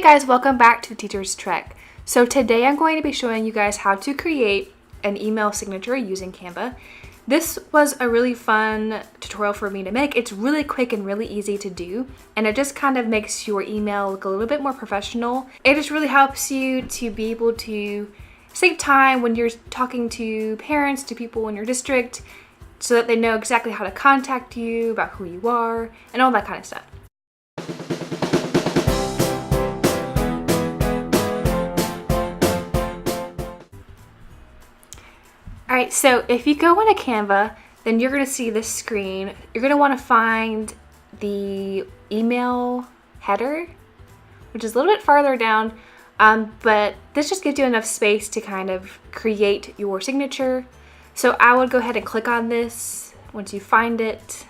Hey guys, welcome back to the Teacher's Trek. So today I'm going to be showing you guys how to create an email signature using Canva. This was a really fun tutorial for me to make. It's really quick and really easy to do, and it just kind of makes your email look a little bit more professional. It just really helps you to be able to save time when you're talking to parents, to people in your district, so that they know exactly how to contact you, about who you are, and all that kind of stuff. Alright, so if you go into Canva, then you're going to see this screen. You're going to want to find the email header, which is a little bit farther down, but this just gives you enough space to kind of create your signature. So I would go ahead and click on this once you find it.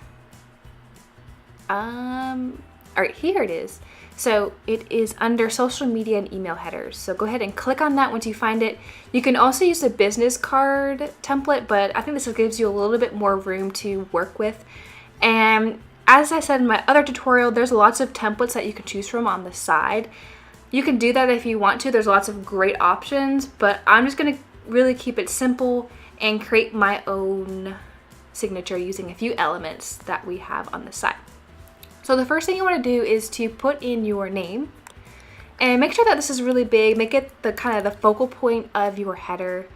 Alright, here it is. So it is under social media and email headers. So go ahead and click on that once you find it. You can also use the business card template, but I think this gives you a little bit more room to work with. And as I said in my other tutorial, there's lots of templates that you can choose from on the side. You can do that if you want to. There's lots of great options, but I'm just going to really keep it simple and create my own signature using a few elements that we have on the side. So the first thing you want to do is to put in your name, and make sure that this is really big. Make it the kind of the focal point of your header.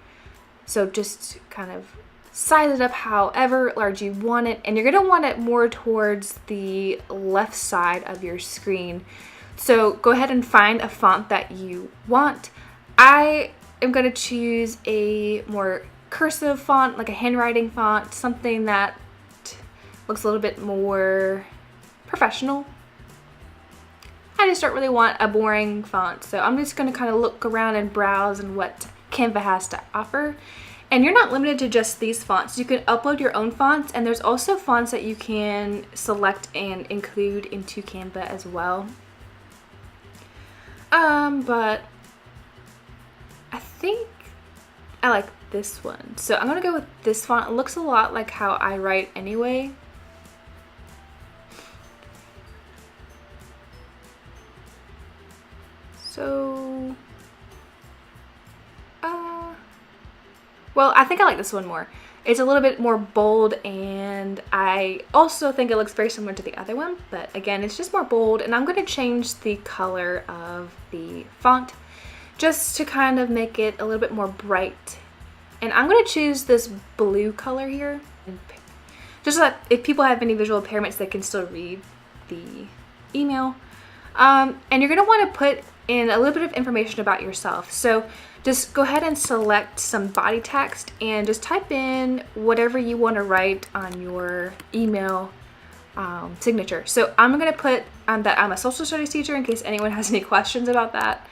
So just kind of size it up however large you want it, and you're going to want it more towards the left side of your screen. So go ahead and find a font that you want. I am going to choose a more cursive font, like a handwriting font, something that looks a little bit more professional. I just don't really want a boring font, so I'm just going to kind of look around and browse and what Canva has to offer. And you're not limited to just these fonts. You can upload your own fonts, and there's also fonts that you can select and include into Canva as well. But I think I like this one, so I'm gonna go with this font. It looks a lot like how I write anyway. So, well, I think I like this one more. It's a little bit more bold, and I also think it looks very similar to the other one, but again, it's just more bold, and I'm going to change the color of the font just to kind of make it a little bit more bright. And I'm going to choose this blue color here, just so that if people have any visual impairments, they can still read the email. And you're going to want to put in a little bit of information about yourself. So just go ahead and select some body text and just type in whatever you want to write on your email signature. So I'm going to put that I'm a social studies teacher in case anyone has any questions about that.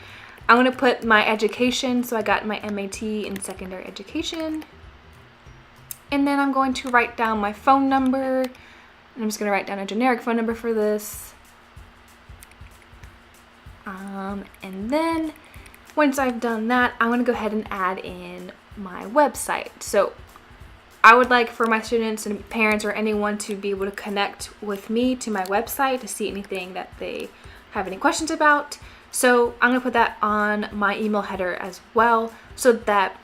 I'm going to put my education, so I got my MAT in secondary education. And then I'm going to write down my phone number. I'm just going to write down a generic phone number for this. And then once I've done that, I'm going to go ahead and add in my website. So I would like for my students and parents or anyone to be able to connect with me to my website to see anything that they have any questions about. So I'm going to put that on my email header as well, so that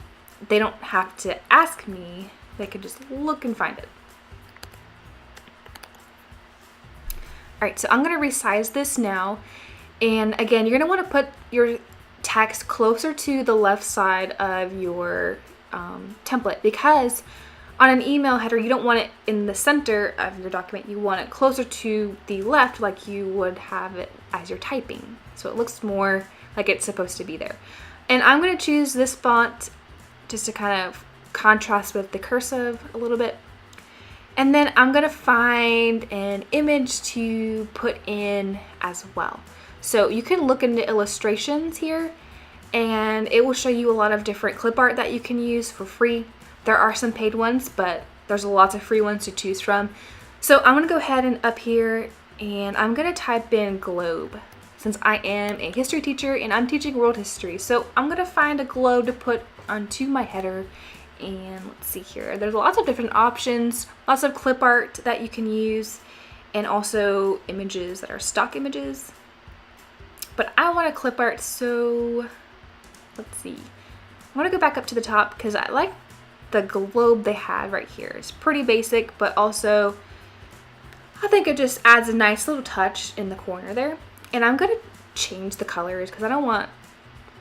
they don't have to ask me. They could just look and find it. Alright, so I'm going to resize this now. And again, you're going to want to put your text closer to the left side of your template, because on an email header, you don't want it in the center of your document. You want it closer to the left, like you would have it as you're typing. So it looks more like it's supposed to be there. And I'm going to choose this font just to kind of contrast with the cursive a little bit. And then I'm going to find an image to put in as well. So you can look into illustrations here, and it will show you a lot of different clip art that you can use for free. There are some paid ones, but there's lots of free ones to choose from. So I'm going to go ahead and up here, and I'm going to type in globe, since I am a history teacher and I'm teaching world history. So I'm going to find a globe to put onto my header. And let's see here. There's lots of different options, lots of clip art that you can use, and also images that are stock images. but I want a clip art, so let's see. I want to go back up to the top because I like the globe they had right here. It's pretty basic, but also I think it just adds a nice little touch in the corner there. And I'm going to change the colors because I don't want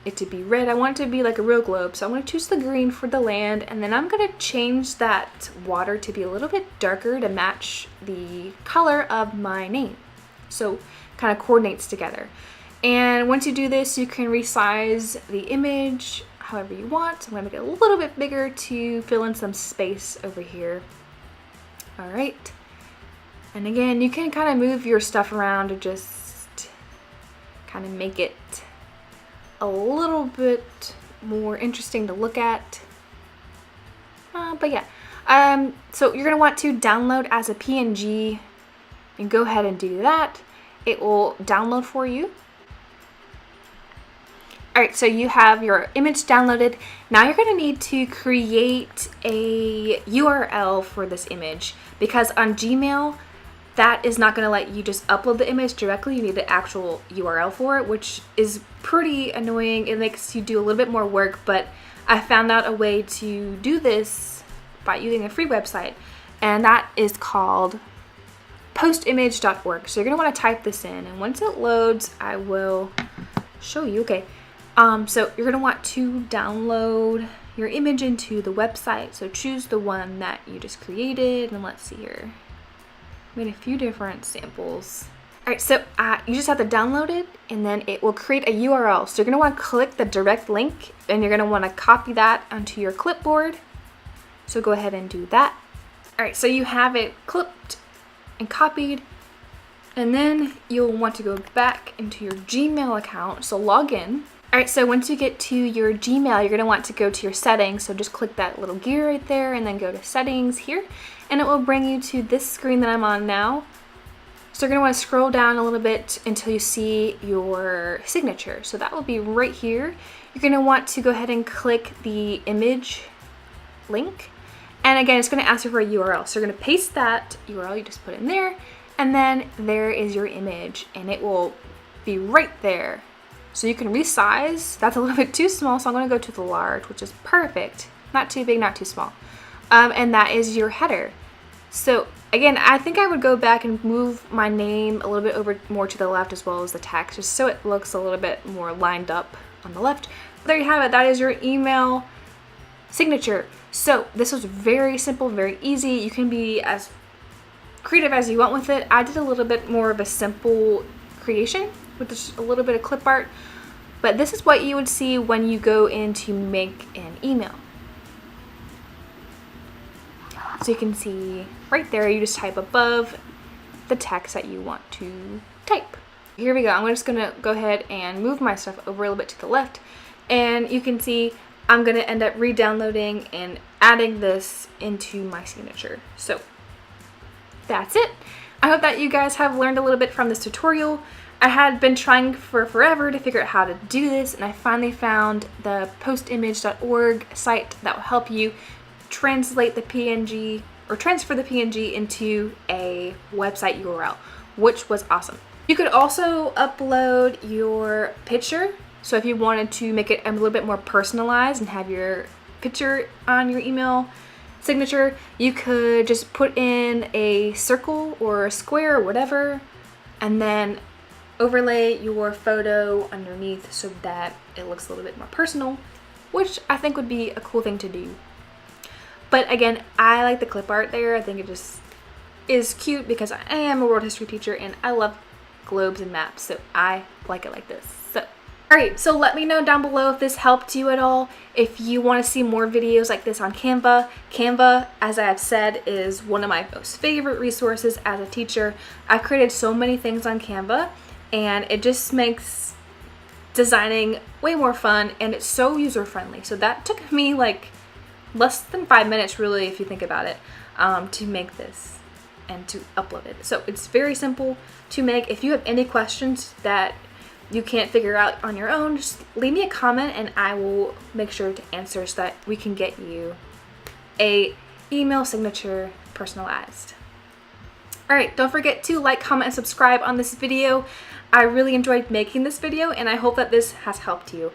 it to be red. I want it to be like a real globe. So I'm going to choose the green for the land, and then I'm going to change that water to be a little bit darker to match the color of my name. So kind of coordinates together. And once you do this, you can resize the image however you want. I'm going to make it a little bit bigger to fill in some space over here. All right. And again, you can kind of move your stuff around to just kind of make it a little bit more interesting to look at. But yeah, so you're going to want to download as a PNG, and go ahead and do that. It will download for you. All right, so you have your image downloaded. Now you're going to need to create a URL for this image, because on Gmail, that is not going to let you just upload the image directly. You need the actual URL for it, which is pretty annoying. It makes you do a little bit more work, but I found out a way to do this by using a free website, and that is called postimage.org. So you're going to want to type this in, and once it loads, I will show you. Okay, so you're going to want to download your image into the website. So choose the one that you just created, and let's see here. Made a few different samples. All right, so you just have to download it, and then it will create a URL. So you're going to want to click the direct link, and you're going to want to copy that onto your clipboard. So go ahead and do that. All right, so you have it clipped and copied, and then you'll want to go back into your Gmail account. So log in. All right, so once you get to your Gmail, you're going to want to go to your settings. So just click that little gear right there, and then go to settings here, and it will bring you to this screen that I'm on now. So you're going to want to scroll down a little bit until you see your signature. So that will be right here. You're going to want to go ahead and click the image link. And again, it's going to ask you for a URL. So you're going to paste that URL you just put in there, and then there is your image, and it will be right there. So you can resize. That's a little bit too small, so I'm going to go to the large, which is perfect. Not too big, not too small. And that is your header. So again, I think I would go back and move my name a little bit over more to the left, as well as the text, just so it looks a little bit more lined up on the left. There you have it. That is your email signature. So this was very simple, very easy. You can be as creative as you want with it. I did a little bit more of a simple creation with just a little bit of clip art, but this is what you would see when you go in to make an email. So you can see right there, you just type above the text that you want to type. Here we go. I'm just gonna go ahead and move my stuff over a little bit to the left, and you can see I'm gonna end up re-downloading and adding this into my signature. So that's it. I hope that you guys have learned a little bit from this tutorial. I had been trying for forever to figure out how to do this, and I finally found the postimage.org site that will help you translate the PNG or transfer the PNG into a website URL, which was awesome. You could also upload your picture. So if you wanted to make it a little bit more personalized and have your picture on your email signature, you could just put in a circle or a square or whatever, and then overlay your photo underneath so that it looks a little bit more personal, which I think would be a cool thing to do. But again, I like the clip art there. I think it just is cute because I am a world history teacher and I love globes and maps, so I like it like this. So, alright, so let me know down below if this helped you at all. If you want to see more videos like this on Canva. Canva, as I have said, is one of my most favorite resources as a teacher. I've created so many things on Canva, and it just makes designing way more fun, and it's so user-friendly. So that took me like less than 5 minutes, really, if you think about it, to make this and to upload it. So it's very simple to make. If you have any questions that you can't figure out on your own, just leave me a comment and I will make sure to answer so that we can get you a email signature personalized. All right, don't forget to like, comment, and subscribe on this video. I really enjoyed making this video, and I hope that this has helped you.